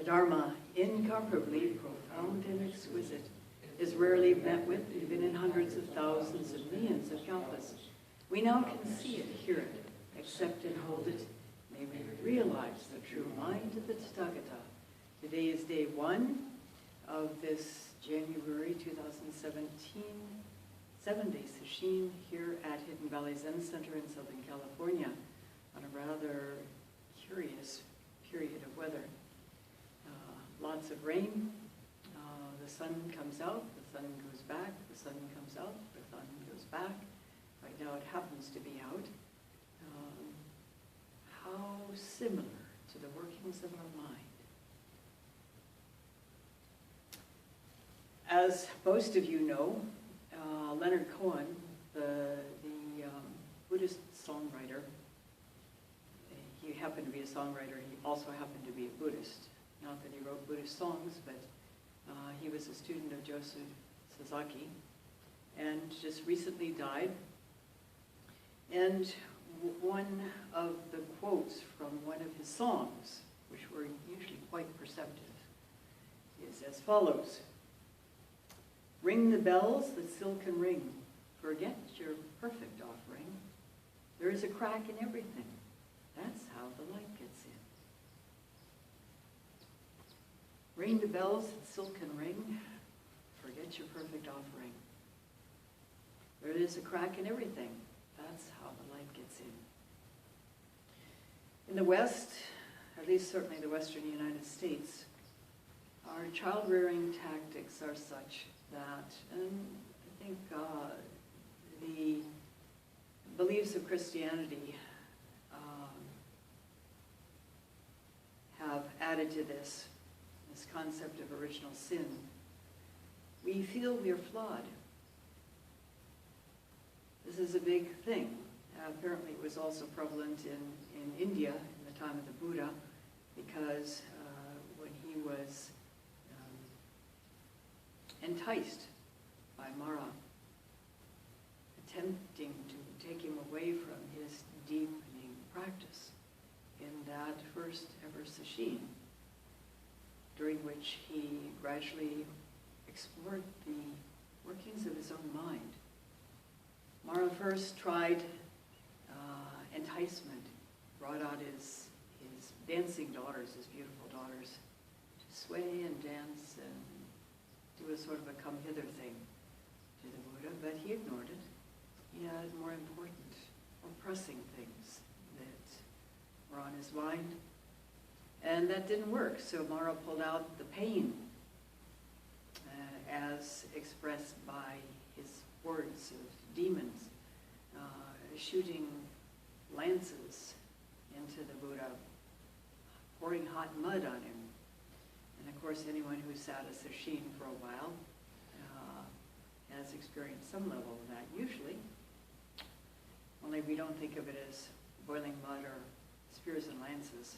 The Dharma, incomparably profound and exquisite, is rarely met with even in hundreds of thousands and millions of kalpas. We now can see it, hear it, accept and hold it. May we realize the true mind of the Tathagata. Today is day 1 of this January 2017 7-day session here at Hidden Valley Zen Center in Southern California on a rather curious period of weather. Lots of rain, the sun comes out, the sun goes back, the sun comes out, the sun goes back. Right now it happens to be out. How similar to the workings of our mind. As most of you know, Leonard Cohen, the Buddhist songwriter, he happened to be a songwriter, he also happened to be a Buddhist. Not that he wrote Buddhist songs, but he was a student of Joseph Sasaki and just recently died. And one of the quotes from one of his songs, which were usually quite perceptive, is as follows. Ring the bells that still can ring. Forget your perfect offering. There is a crack in everything. That's how the light gets in. Ring the bells that still can ring. Forget your perfect offering. There is a crack in everything. That's how the light gets in. In the West, at least certainly the Western United States, our child-rearing tactics are such that, and I think the beliefs of Christianity have added to this concept of original sin. We feel we are flawed. This is a big thing. Apparently it was also prevalent in India in the time of the Buddha, because when he was enticed by Mara, attempting to take him away from his deepening practice in that first ever sesshin, during which he gradually explored the workings of his own mind. Mara first tried enticement, brought out his dancing daughters, his beautiful daughters, to sway and dance and do a sort of a come hither thing to the Buddha, but he ignored it. He had more important, more pressing things that were on his mind. And that didn't work, so Mara pulled out the pain as expressed by his hordes of demons, shooting lances into the Buddha, pouring hot mud on him. And of course, anyone who sat a sesshin for a while has experienced some level of that, usually. Only we don't think of it as boiling mud or spears and lances.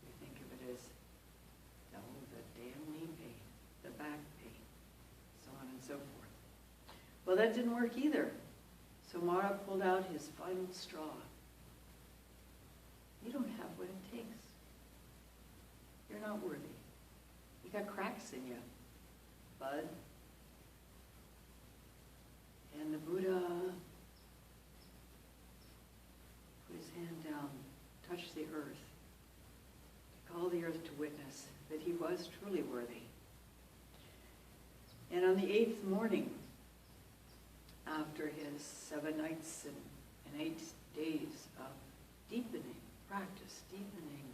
We think of it as, the damn knee pain, the back pain, so on and so forth. Well, that didn't work either. So Mara pulled out his final straw. You don't have what it takes. You're not worthy. You got cracks in you, bud. And the Buddha put his hand down, touched the earth, to call the earth to witness that he was truly worthy. And on the 8th morning, after his 7 nights and 8 days of deepening practice, deepening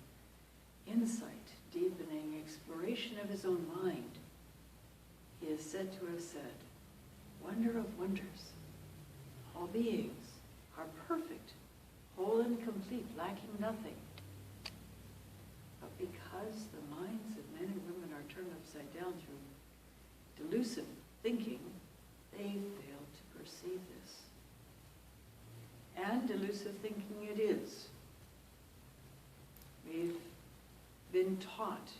insight, deepening exploration of his own mind, he is said to have said, "Wonder of wonders, all beings are perfect, whole and complete, lacking nothing. But because the minds of men and women are turned upside down through delusive thinking, they fail to perceive this." And delusive thinking it is. We've been taught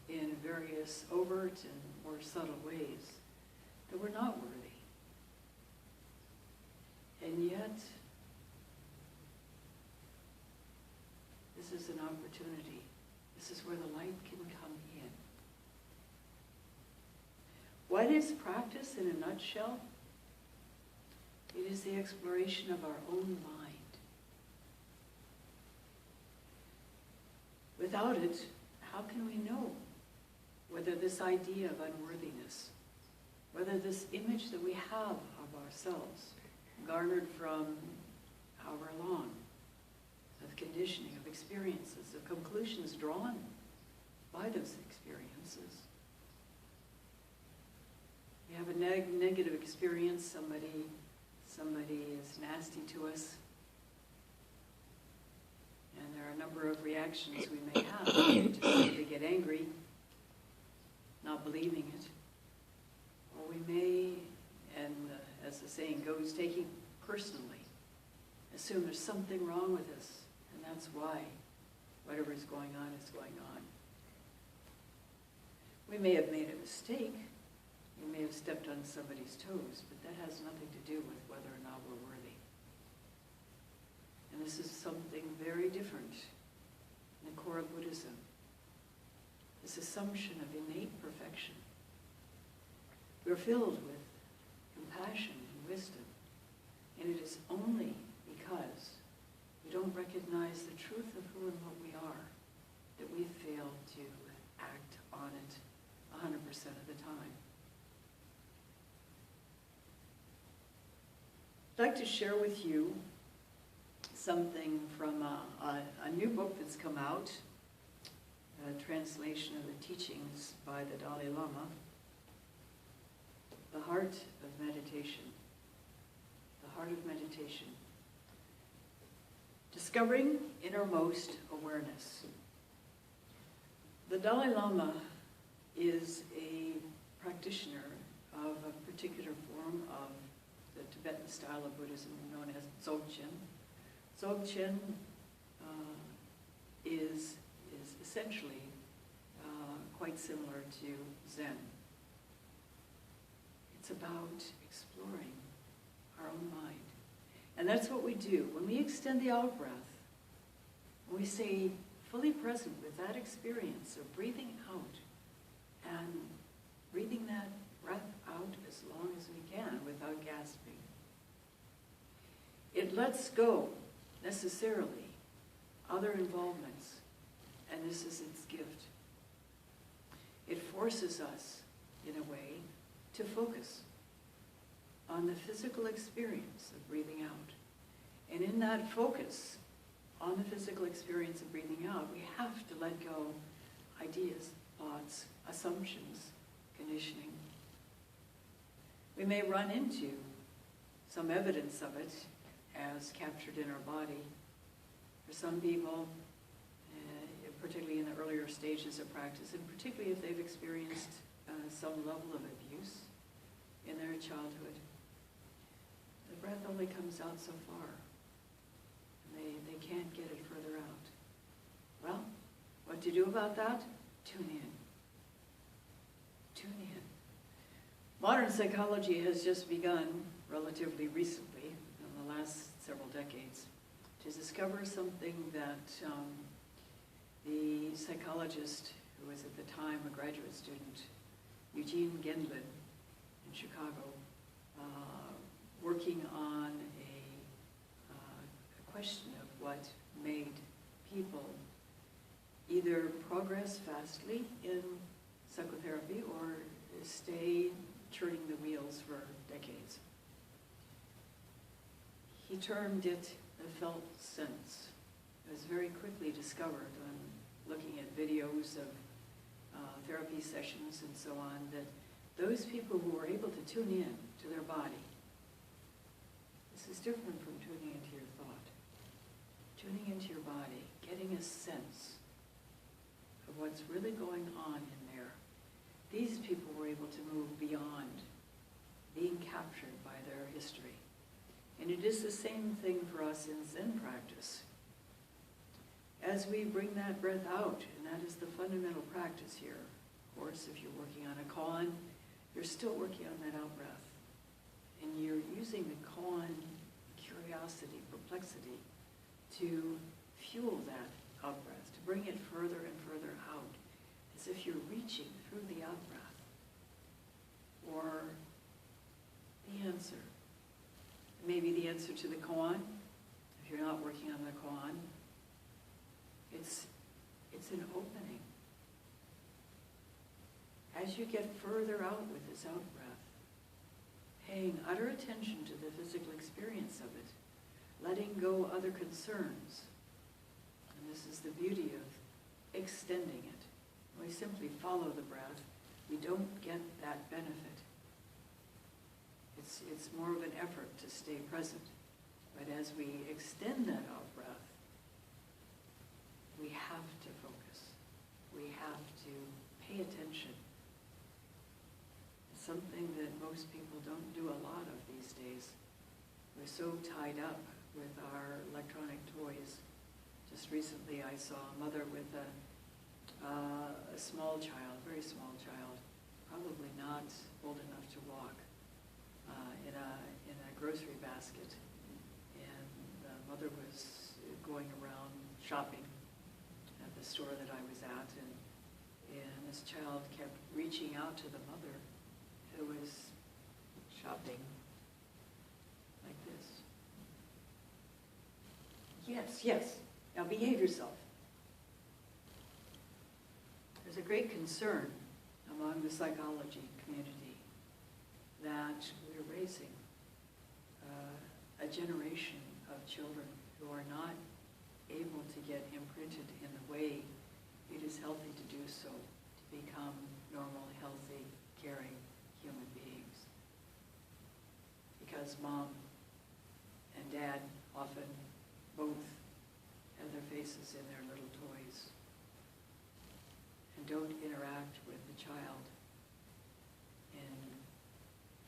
in various overt and more subtle ways that we're not worthy. And yet, this is an opportunity. This is where the light can come in. What is practice in a nutshell? It is the exploration of our own mind. Without it, how can we know whether this idea of unworthiness, whether this image that we have of ourselves, garnered from however long, of conditioning, of experiences, of conclusions drawn by those experiences. We have a negative experience, somebody is nasty to us, and there are a number of reactions we may have. To simply get angry, not believing it. Or we may, and as the saying goes, taking personally, assume there's something wrong with us, and that's why whatever's going on is going on. We may have made a mistake. We may have stepped on somebody's toes, but that has nothing to do with whether or not we're worthy. And this is something very different in the core of Buddhism. This assumption of innate perfection. We're filled with compassion and wisdom, and it is only because we don't recognize the truth of who and what we are that we fail to act on it 100% of the time. I'd like to share with you something from a new book that's come out, a translation of the teachings by the Dalai Lama, The Heart of Meditation. The Heart of Meditation. Discovering innermost awareness. The Dalai Lama is a practitioner of a particular form of the Tibetan style of Buddhism known as Dzogchen. Dzogchen is essentially quite similar to Zen. It's about exploring our own mind. And that's what we do. When we extend the out-breath, when we stay fully present with that experience of breathing out and breathing that breath out as long as we can without gasping, it lets go, necessarily, other involvements, and this is its gift. It forces us, in a way, to focus on the physical experience of breathing out. And in that focus on the physical experience of breathing out, we have to let go ideas, thoughts, assumptions, conditioning. We may run into some evidence of it as captured in our body. For some people, particularly in the earlier stages of practice, and particularly if they've experienced some level of abuse in their childhood, the breath only comes out so far. They can't get it further out. Well, what to do about that? Tune in. Tune in. Modern psychology has just begun, relatively recently, in the last several decades, to discover something that the psychologist who was at the time a graduate student, Eugene Gendlin in Chicago, working on a question of what made people either progress fastly in psychotherapy or stay turning the wheels for decades. He termed it the felt sense. It was very quickly discovered on looking at videos of therapy sessions and so on, that those people who were able to tune in to their body, this is different from tuning into your thought, tuning into your body, getting a sense of what's really going on in there. These people were able to move beyond being captured by their history. And it is the same thing for us in Zen practice. As we bring that breath out, and that is the fundamental practice here. Of course, if you're working on a koan, you're still working on that out-breath. And you're using the koan curiosity, perplexity, to fuel that out-breath, to bring it further and further out, as if you're reaching through the out-breath. answer to the koan, if you're not working on the koan, it's an opening. As you get further out with this out-breath, paying utter attention to the physical experience of it, letting go other concerns. And this is the beauty of extending it. We simply follow the breath. We don't get that benefit. It's more of an effort to stay present. But as we extend that out-breath, we have to focus. We have to pay attention. It's something that most people don't do a lot of these days. We're so tied up with our electronic toys. Just recently I saw a mother with a small child, very small child, probably not old enough to walk, in a grocery basket. And the mother was going around shopping at the store that I was at, and this child kept reaching out to the mother who was shopping like this. Yes, yes, now behave yourself. There's a great concern among the psychology community that we're raising a generation of children who are not able to get imprinted in the way it is healthy to do so, to become normal, healthy, caring human beings. Because mom and dad often both have their faces in their little toys and don't interact with the child in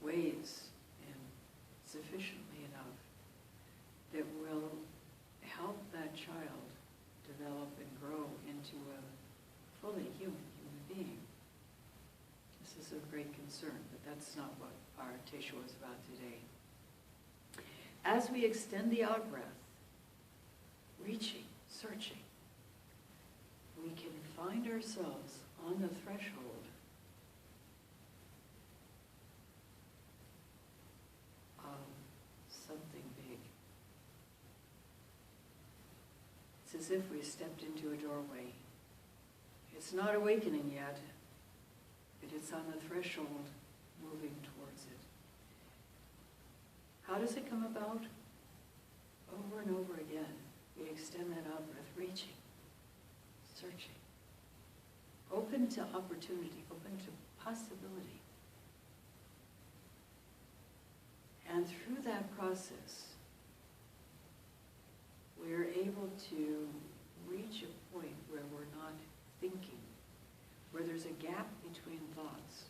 ways and sufficiently enough that will help that child develop and grow into a fully human being. This is of great concern, but that's not what our Teisho is about today. As we extend the out-breath, reaching, searching, we can find ourselves on the threshold of something big. It's as if we stepped into a doorway. It's not awakening yet, but it's on the threshold moving towards it. How does it come about? Over and over again, we extend that out-breath, reaching, searching, open to opportunity, open to possibility. And through that process, we're able to reach a point where we're not thinking, where there's a gap between thoughts.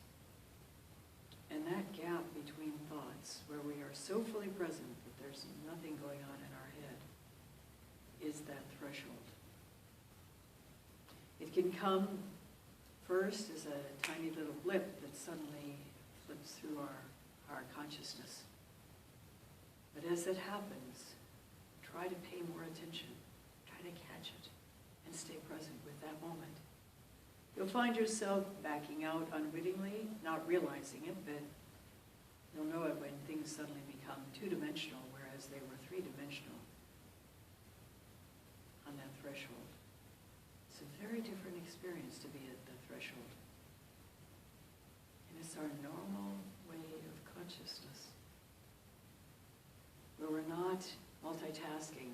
And that gap between thoughts, where we are so fully present that there's nothing going on in our head, is that threshold. It can come first as a tiny little blip that suddenly flips through our consciousness. But as it happens, try to pay more attention, try to catch it, and stay present with that moment. You'll find yourself backing out unwittingly, not realizing it, but you'll know it when things suddenly become two-dimensional, whereas they were three-dimensional on that threshold. It's a very different experience to be at the threshold. And it's our normal way of consciousness, where we're not multitasking,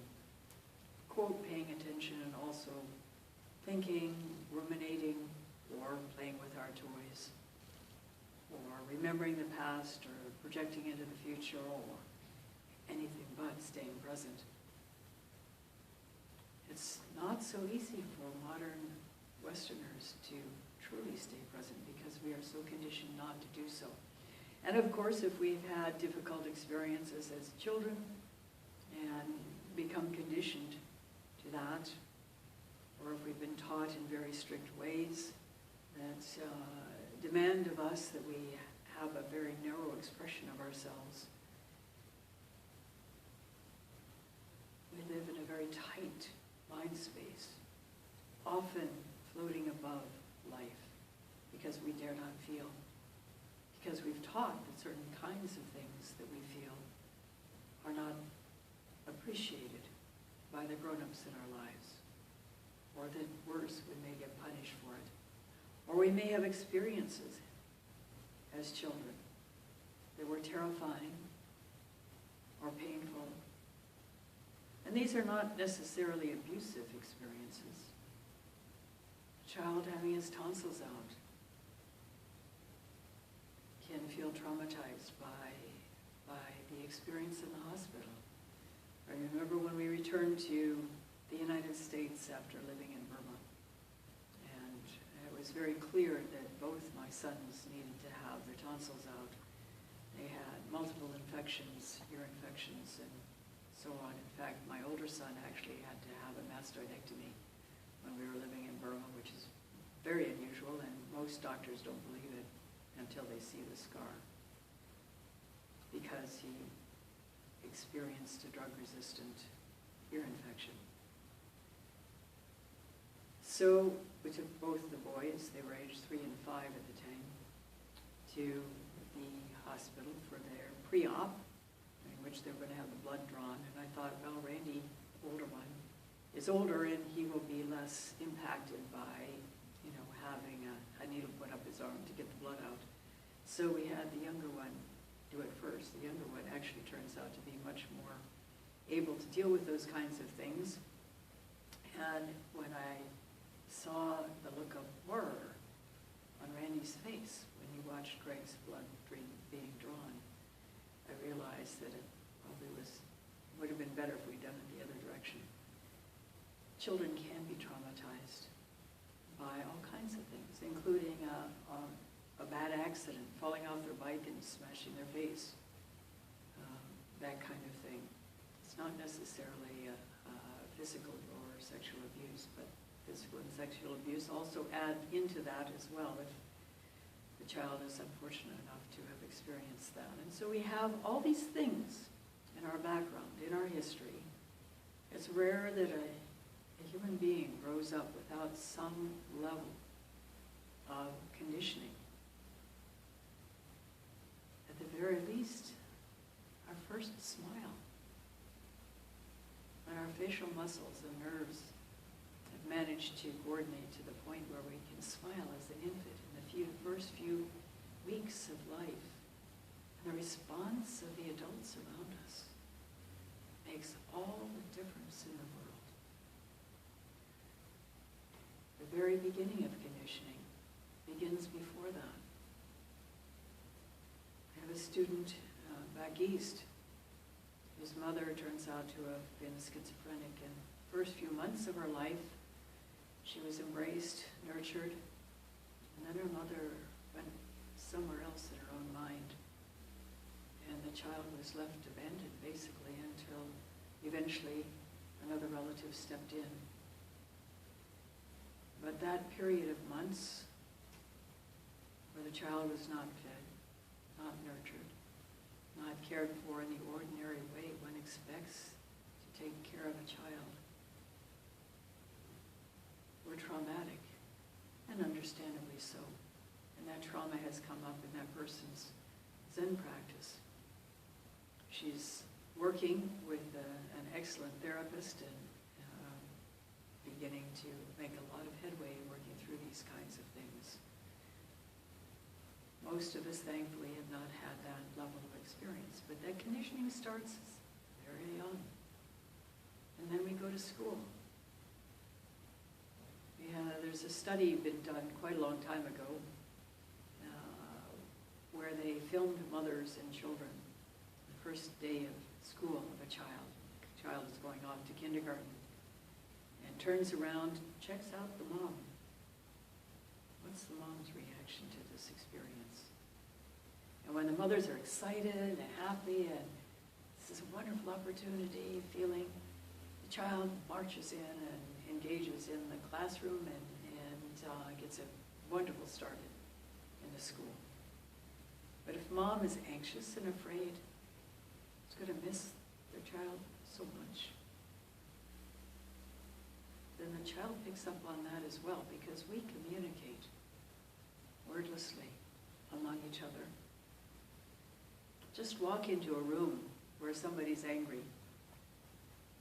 quote, paying attention and also thinking, ruminating, or playing with our toys, or remembering the past, or projecting into the future, or anything but staying present. It's not so easy for modern Westerners to truly stay present because we are so conditioned not to do so. And of course, if we've had difficult experiences as children and become conditioned to that, or if we've been taught in very strict ways that demand of us that we have a very narrow expression of ourselves, we live in a very tight mind space, often floating above life because we dare not feel, because we've taught that certain kinds of things that we feel are not appreciated by the grown-ups in our lives. Or that worse, we may get punished for it. Or we may have experiences as children that were terrifying or painful. And these are not necessarily abusive experiences. A child having his tonsils out can feel traumatized by the experience in the hospital. I remember when we returned to the United States after living in Burma, and it was very clear that both my sons needed to have their tonsils out. They had multiple infections, ear infections, and so on. In fact, my older son actually had to have a mastoidectomy when we were living in Burma, which is very unusual, and most doctors don't believe it until they see the scar, because he experienced a drug-resistant ear infection. So we took both the boys, they were aged 3 and 5 at the time, to the hospital for their pre-op, in which they were going to have the blood drawn. And I thought, well, Randy, older one, is older and he will be less impacted by, having a needle put up his arm to get the blood out. So we had the younger one do it first. The younger one actually turns out to be much more able to deal with those kinds of things. And when I saw the look of horror on Randy's face when he watched Greg's blood being drawn, I realized that it probably would have been better if we'd done it the other direction. Children can be traumatized by all kinds of things, including a bad accident, falling off their bike and smashing their face, that kind of thing. It's not necessarily physical or sexual abuse, but physical and sexual abuse also add into that as well if the child is unfortunate enough to have experienced that. And so we have all these things in our background, in our history. It's rare that a human being grows up without some level of conditioning. At the very least, our first smile, when our facial muscles and nerves have managed to coordinate to the point where we can smile as an infant in the first few weeks of life. And the response of the adults around us makes all the difference in the world. The very beginning of conditioning begins before that. I have a student back east whose mother turns out to have been schizophrenic. In the first few months of her life, she was embraced, nurtured, and then her mother went somewhere else in her own mind. And the child was left abandoned, basically, until eventually another relative stepped in. But that period of months where the child was not fed, not nurtured, not cared for in the ordinary way one expects to take care of a child, were traumatic, and understandably so. And that trauma has come up in that person's Zen practice. She's working with an excellent therapist and beginning to make a lot of headway working through these kinds of things. Most of us, thankfully, have not had that level of experience, but that conditioning starts very young. And then we go to school. There's a study been done quite a long time ago where they filmed mothers and children the first day of school of a child. The child is going off to kindergarten and turns around, checks out the mom. What's the mom's reaction to this experience? And when the mothers are excited and happy and this is a wonderful opportunity, feeling, the child marches in and engages in the classroom and gets a wonderful start in the school. But if mom is anxious and afraid, it's going to miss their child so much. Then the child picks up on that as well, because we communicate wordlessly among each other. Just walk into a room where somebody's angry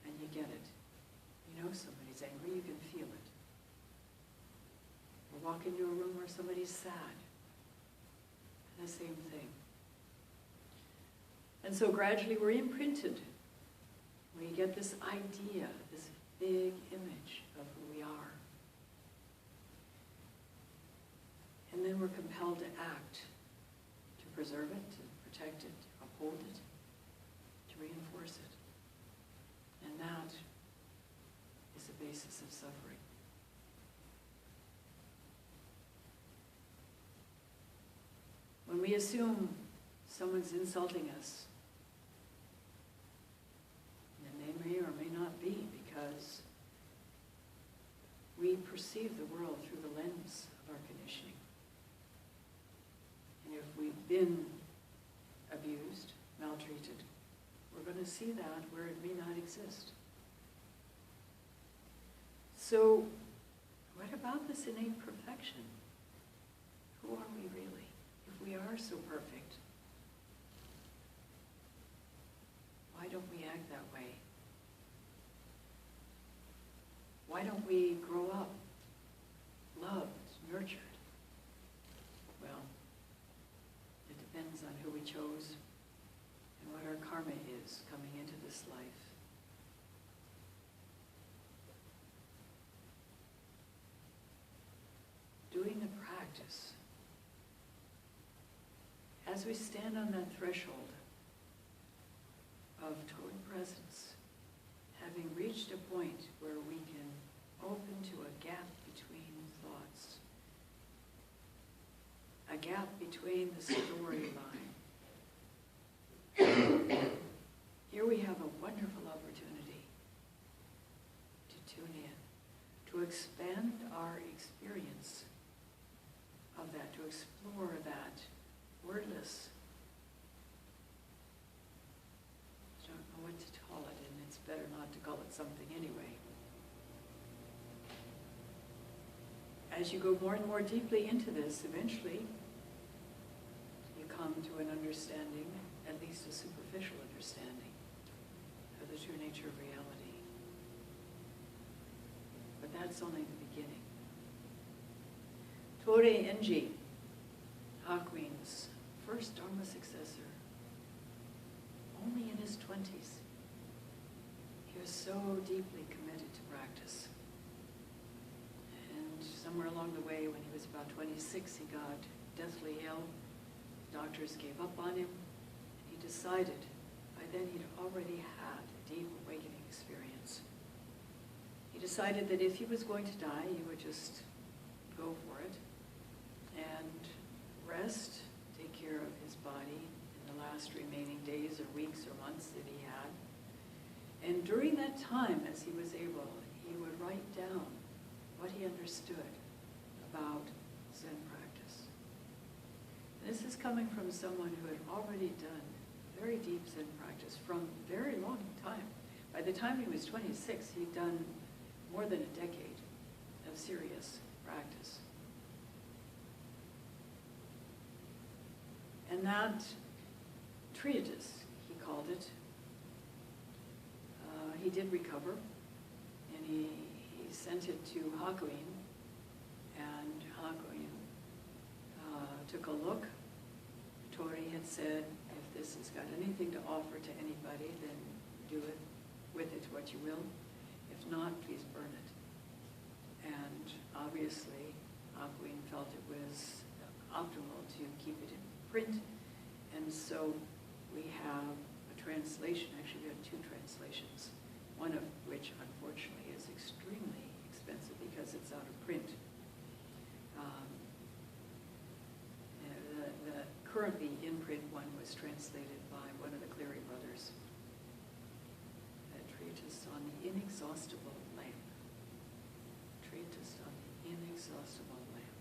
and you get it. You know somebody's angry, you can feel it. Or walk into a room where somebody's sad, and the same thing. And so gradually we're imprinted. We get this idea, this big image of who we are. And then we're compelled to act, to preserve it, to protect it, to uphold it, to reinforce it. And that is the basis of suffering. When we assume someone's insulting us, and they may or may not be, because we perceive the world through the lens of our conditioning. And if we've been abused, maltreated, we're going to see that where it may not exist. So, what about this innate perfection? Who are we really, if we are so perfect? Why don't we act that way? Why don't we grow up loved, nurtured? Well, it depends on who we chose and what our karma is coming into this life. Doing the practice, as we stand on that threshold of total presence, having reached a point where we can open to a gap between thoughts, a gap between the storyline. Here we have a wonderful opportunity to tune in, to expand our experience of that, to explore that wordless. I don't know what to call it, and it's better not to call it something anyway. As you go more and more deeply into this, eventually you come to an understanding, at least a superficial understanding, of the true nature of reality. But that's only the beginning. Torei Enji, Hakuin's first Dharma successor, only in his 20s, he was so deeply committed to practice. And somewhere along the way, when he was about 26, he got deathly ill. Doctors gave up on him, and he decided, by then he'd already had a deep awakening experience. He decided that if he was going to die, he would just go for it and rest, take care of his body in the last remaining days or weeks or months that he had. And during that time, as he was able, he would write down what he understood about Zen practice. And this is coming from someone who had already done very deep Zen practice from a very long time. By the time he was 26, he'd done more than a decade of serious practice. And that treatise, he called it, he did recover, and he sent it to Hakuin, and Hakuin took a look. Tori had said, if this has got anything to offer to anybody, then do it with it what you will. If not, please burn it. And obviously, Hakuin felt it was optimal to keep it in print, and so we have a translation. Actually, we have two translations, one of which unfortunately is extremely expensive because it's out of print. The currently in print one was translated by one of the Cleary brothers, a treatise on the inexhaustible lamp. Treatise on the inexhaustible lamp.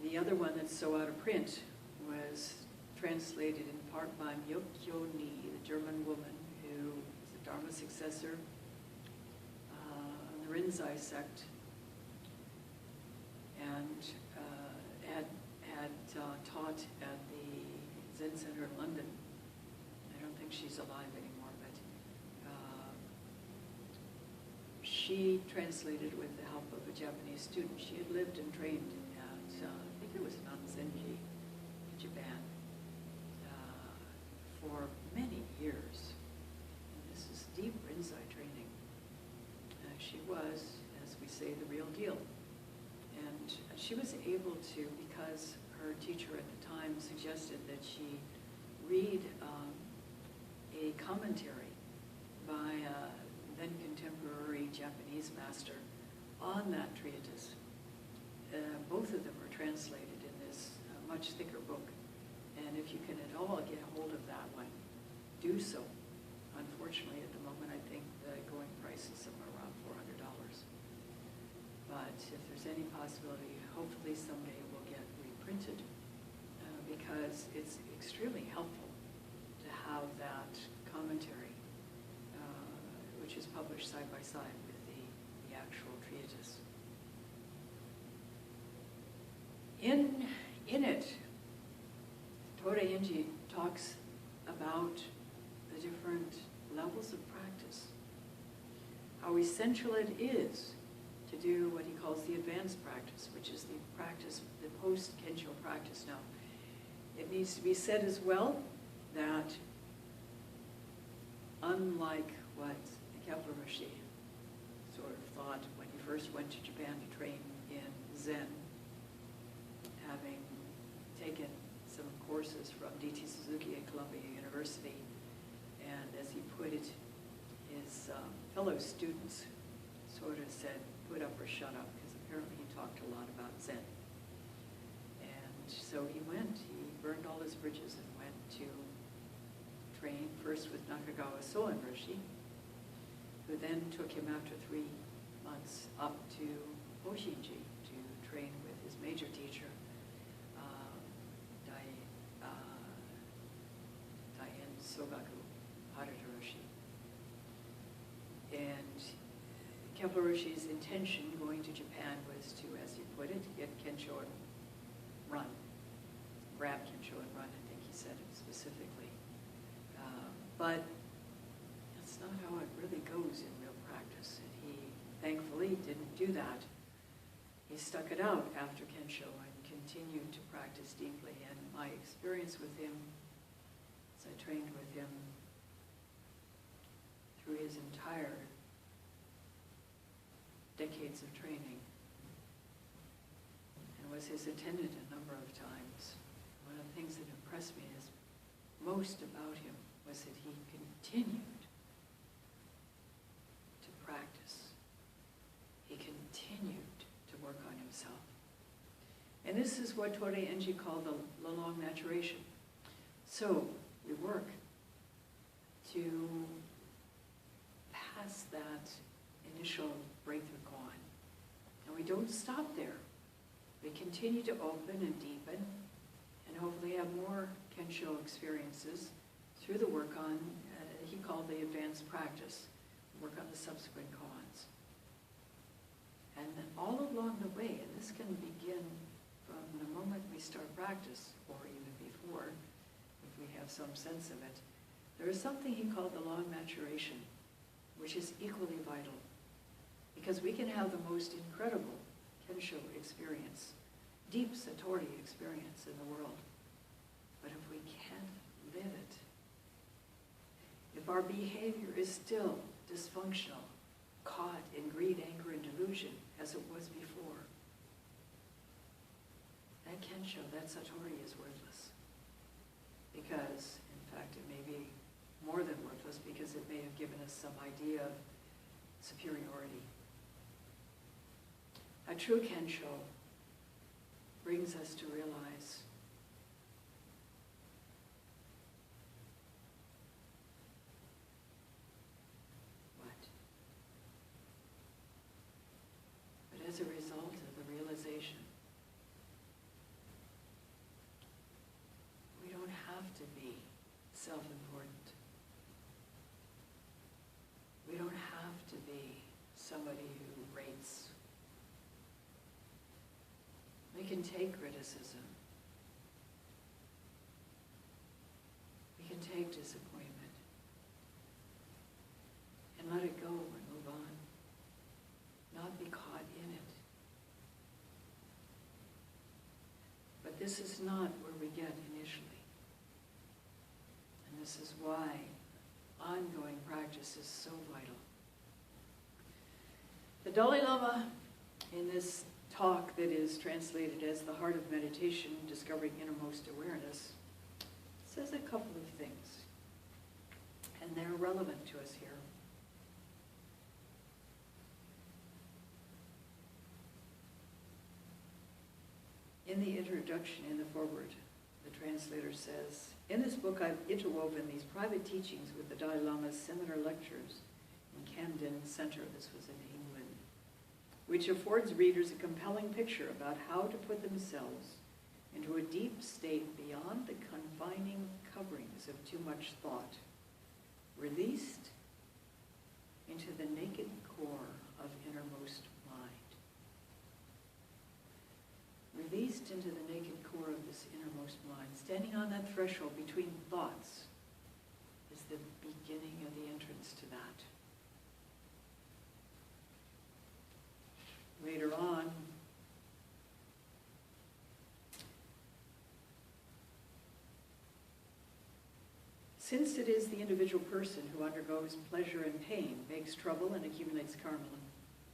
The other one that's so out of print was translated in part by Myokyo Ni, the German woman who is a Dharma successor in the Rinzai sect, and had taught at the Zen Center in London think she's alive anymore, but she translated with the help of a Japanese student. She had lived and trained at, I think it was Nanzenji in Japan, for many years. And this is deep Rinzai training. She was, as we say, the real deal. And she was able to, because her teacher at the time suggested that she read a commentary by a then contemporary Japanese master on that treatise. Both of them are translated in this much thicker book. And if you can at all get hold of that one, do so. Unfortunately, at the moment, I think the going price is somewhere around $400. But if there's any possibility, hopefully someday it will get reprinted, because it's extremely helpful to have that commentary, which is published side by side with the actual treatise. In it, Toda Inji talks about the different levels of practice, how essential it is to do what he calls the advanced practice, which is the practice, the post-Kensho practice. Now, it needs to be said as well that unlike what the Mitra-roshi sort of thought when he first went to Japan to train in Zen, having taken some courses from D.T. Suzuki at Columbia University, and as he put it, his fellow students sort of said, put up or shut up, because apparently he talked a lot about Zen. And so he burned all his bridges and went to train first with Nakagawa Soen-roshi, who then took him after 3 months up to Hoshinji to train with his major teacher, Daien Sogaku Harada-roshi. And Kempo-roshi's intention going to Japan was to, as he put it, get Kensho and run. Grab Kensho and run, I think he said it specifically. But that's not how it really goes in real practice. And he, thankfully, didn't do that. He stuck it out after Kensho and continued to practice deeply. And my experience with him, as I trained with him through his entire decades of training, and was his attendant a number of times. One of the things that impressed me most about him was that he continued to practice. He continued to work on himself. And this is what Toda Inji called the long maturation. So we work to pass that initial breakthrough koan. And we don't stop there. We continue to open and deepen and hopefully have more Kensho experiences through the work on, he called the advanced practice, work on the subsequent koans. And then all along the way, and this can begin from the moment we start practice, or even before, if we have some sense of it, there is something he called the long maturation, which is equally vital. Because we can have the most incredible Kensho experience, deep Satori experience in the world. But if we can't live it, if our behavior is still dysfunctional, caught in greed, anger, and delusion, as it was before, that Kensho, that Satori is worthless. Because, in fact, it may be more than worthless because it may have given us some idea of superiority. A true Kensho brings us to realize what? But as a result of the realization, we don't have to be self-important. We don't have to be somebody who rates. We can take criticism. We can take disappointment. this is not where we get initially. And this is why ongoing practice is so vital. The Dalai Lama, in this talk that is translated as The Heart of Meditation, Discovering Innermost Awareness, says a couple of things, and they're relevant to us here. In the introduction, in the foreword, the translator says, "In this book I've interwoven these private teachings with the Dalai Lama's seminar lectures in Camden Center," this was in England, "which affords readers a compelling picture about how to put themselves into a deep state beyond the confining coverings of too much thought, released into the naked core of innermost mind." Released into the naked core of this innermost mind, standing on that threshold between thoughts, is the beginning of the entrance to that. Later on, since it is the individual person who undergoes pleasure and pain, makes trouble and accumulates karma,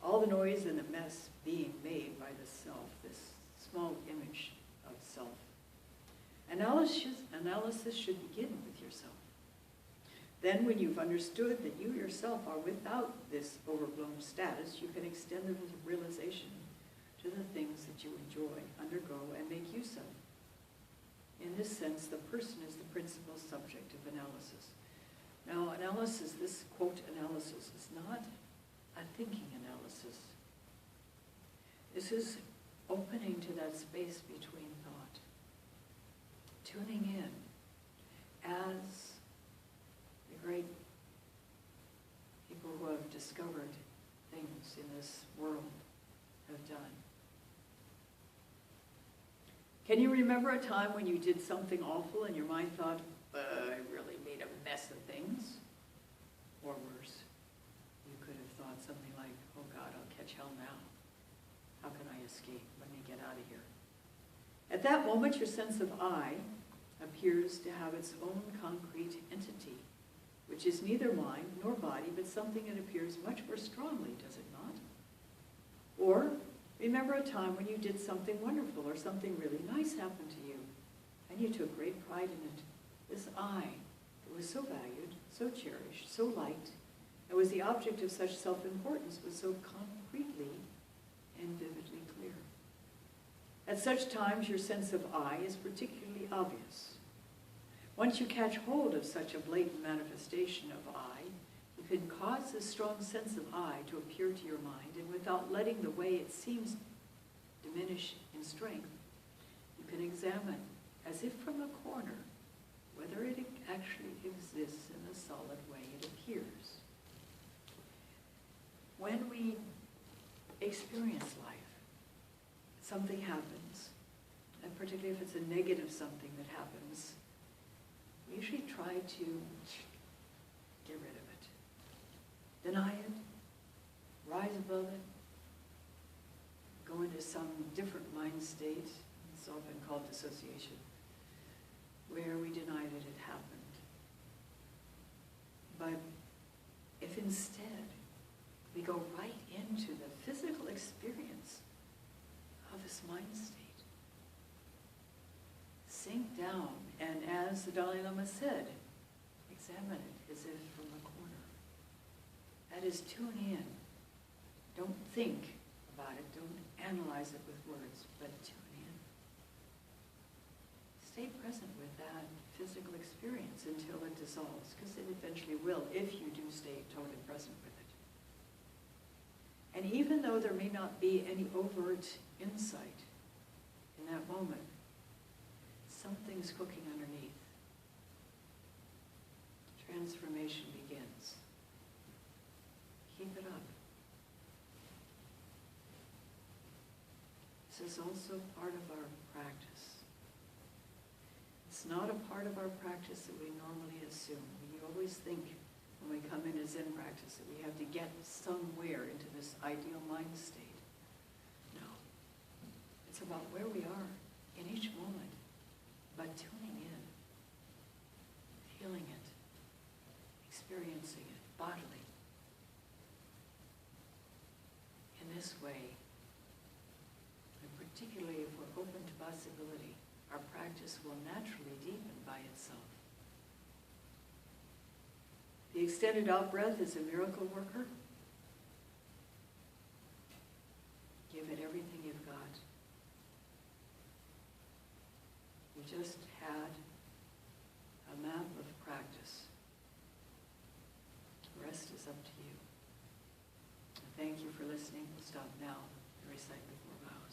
all the noise and the mess being made by the self, this small image of self. Analysis should begin with yourself. Then when you've understood that you yourself are without this overblown status, you can extend the realization to the things that you enjoy, undergo, and make use of. In this sense, the person is the principal subject of analysis. Now, analysis, this quote analysis, is not a thinking analysis. This is opening to that space between thought, tuning in as the great people who have discovered things in this world have done. Can you remember a time when you did something awful and your mind thought, I really made a mess of things? Or worse, you could have thought something like, oh God, I'll catch hell now. How can I escape? Let me get out of here. At that moment, your sense of I appears to have its own concrete entity, which is neither mind nor body, but something that appears much more strongly, does it not? Or remember a time when you did something wonderful or something really nice happened to you, and you took great pride in it. This I, that was so valued, so cherished, so liked, and was the object of such self-importance, was so concretely and vividly clear. At such times, your sense of I is particularly obvious. Once you catch hold of such a blatant manifestation of I, you can cause this strong sense of I to appear to your mind, and without letting the way it seems diminish in strength, you can examine, as if from a corner, whether it actually exists in the solid way it appears. When we experience life, something happens, and particularly if it's a negative something that happens, we usually try to get rid of it, deny it, rise above it, go into some different mind state. It's often called dissociation, where we deny that it happened. But if instead we go right into the physical experience of this mind state, sink down, and as the Dalai Lama said, examine it as if from a corner. That is, tune in. Don't think about it, don't analyze it with words, but tune in. Stay present with that physical experience until it dissolves, because it eventually will, if you do stay totally present with it. And even though there may not be any overt insight in that moment, something's cooking underneath. Transformation begins. Keep it up. This is also part of our practice. It's not a part of our practice that we normally assume. We always think when we come into Zen practice that we have to get somewhere into this ideal mind state. No. It's about where we are in each moment. but tuning in, feeling it, experiencing it bodily. In this way, and particularly if we're open to possibility, our practice will naturally deepen by itself. The extended out-breath is a miracle worker. Give it everything you've got. You just had a map of practice. The rest is up to you. Thank you for listening. We'll stop now and recite the 4 vows.